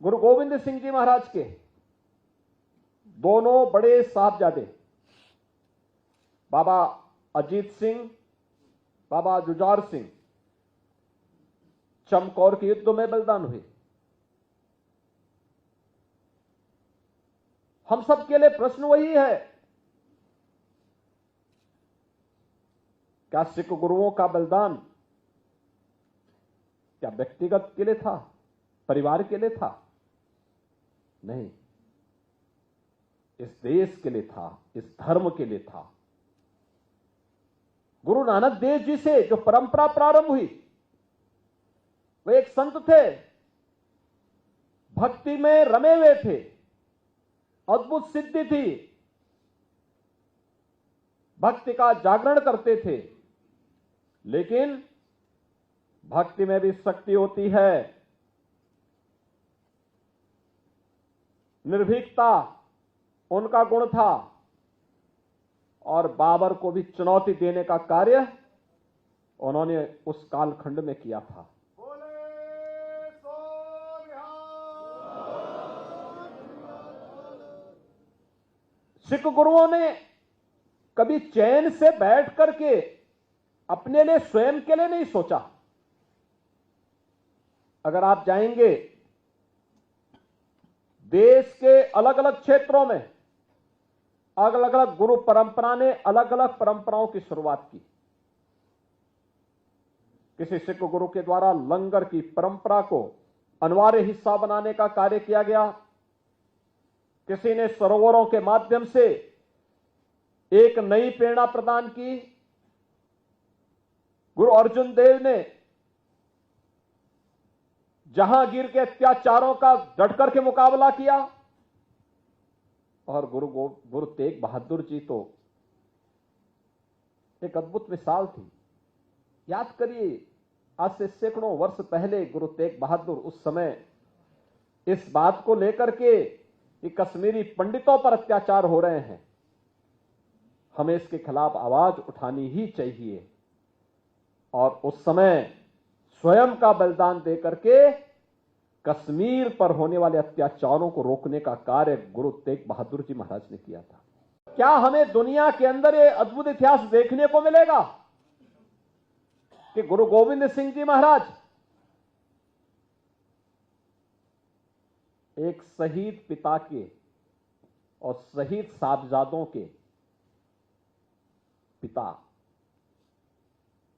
गुरु गोविंद सिंह जी महाराज के दोनों बड़े साहबजादे बाबा अजीत सिंह, बाबा जुझार सिंह चमकौर के युद्ध में बलिदान हुए। हम सब के लिए प्रश्न वही है, क्या सिख गुरुओं का बलिदान क्या व्यक्तिगत के लिए था, परिवार के लिए था? नहीं, इस देश के लिए था, इस धर्म के लिए था। गुरु नानक देव जी से जो परंपरा प्रारंभ हुई, वे एक संत थे, भक्ति में रमे हुए थे, अद्भुत सिद्धि थी, भक्ति का जागरण करते थे। लेकिन भक्ति में भी शक्ति होती है, निर्भीकता उनका गुण था, और बाबर को भी चुनौती देने का कार्य उन्होंने उस कालखंड में किया था। सिख गुरुओं ने कभी चैन से बैठ करके अपने लिए, स्वयं के लिए नहीं सोचा। अगर आप जाएंगे देश के अलग अलग क्षेत्रों में, अलग अलग गुरु परंपरा ने अलग अलग परंपराओं की शुरुआत की। किसी सिख गुरु के द्वारा लंगर की परंपरा को अनिवार्य हिस्सा बनाने का कार्य किया गया। किसी ने सरोवरों के माध्यम से एक नई प्रेरणा प्रदान की। गुरु अर्जुन देव ने जहांगीर के अत्याचारों का डटकर के मुकाबला किया, और गुरु तेग बहादुर जी तो एक अद्भुत मिसाल थी। याद करिए, आज से सैकड़ों वर्ष पहले गुरु तेग बहादुर उस समय इस बात को लेकर के कि कश्मीरी पंडितों पर अत्याचार हो रहे हैं, हमें इसके खिलाफ आवाज उठानी ही चाहिए, और उस समय स्वयं का बलिदान देकर के कश्मीर पर होने वाले अत्याचारों को रोकने का कार्य गुरु तेग बहादुर जी महाराज ने किया था। क्या हमें दुनिया के अंदर ये अद्भुत इतिहास देखने को मिलेगा कि गुरु गोविंद सिंह जी महाराज एक शहीद पिता के और शहीद साहबजादों के पिता,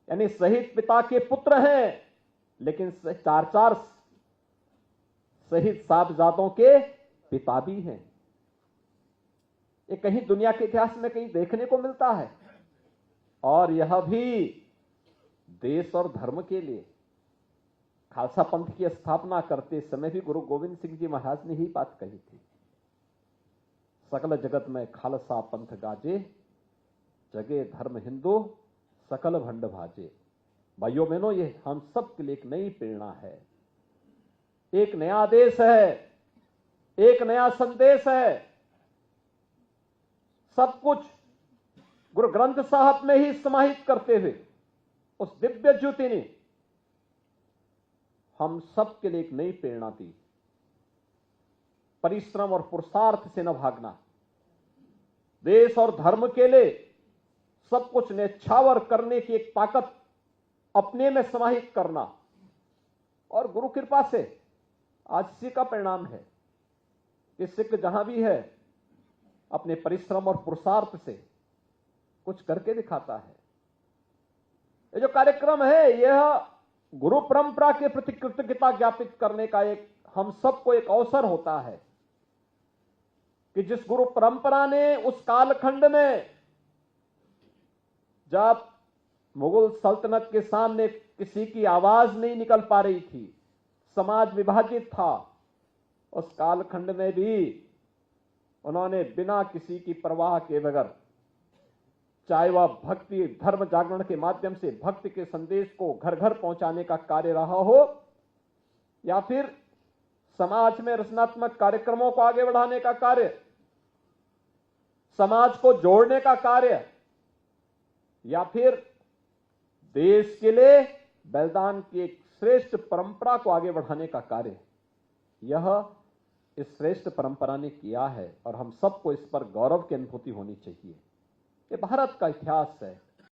यानी शहीद पिता के पुत्र हैं, लेकिन चार शहीद साहबजादों के पिता भी हैं। ये कहीं दुनिया के इतिहास में कहीं देखने को मिलता है, और यह भी देश और धर्म के लिए। खालसा पंथ की स्थापना करते समय भी गुरु गोविंद सिंह जी महाराज ने ही बात कही थी, सकल जगत में खालसा पंथ गाजे, जगे धर्म हिंदू सकल भंड भाजे। भाइयों बहनों, ये हम सब के लिए एक नई प्रेरणा है, एक नया आदेश है, एक नया संदेश है। सब कुछ गुरु ग्रंथ साहब में ही समाहित करते हुए उस दिव्य ज्योति ने हम सब के लिए एक नई प्रेरणा दी। परिश्रम और पुरुषार्थ से न भागना, देश और धर्म के लिए सब कुछ न्यौछावर करने की एक ताकत अपने में समाहित करना, और गुरु कृपा से आज इसी का परिणाम है कि सिख जहां भी है अपने परिश्रम और पुरुषार्थ से कुछ करके दिखाता है। ये जो कार्यक्रम है, यह गुरु परंपरा के प्रति कृतज्ञता ज्ञापित करने का एक हम सबको एक अवसर होता है कि जिस गुरु परंपरा ने उस कालखंड में, जब मुगल सल्तनत के सामने किसी की आवाज नहीं निकल पा रही थी, समाज विभाजित था, उस कालखंड में भी उन्होंने बिना किसी की परवाह के बगैर, चाहे वह भक्ति धर्म जागरण के माध्यम से भक्ति के संदेश को घर घर पहुंचाने का कार्य रहा हो, या फिर समाज में रचनात्मक कार्यक्रमों को आगे बढ़ाने का कार्य, समाज को जोड़ने का कार्य, या फिर देश के लिए बलिदान की एक श्रेष्ठ परंपरा को आगे बढ़ाने का कार्य, यह इस श्रेष्ठ परंपरा ने किया है और हम सबको इस पर गौरव की अनुभूति होनी चाहिए। ये भारत का इतिहास है।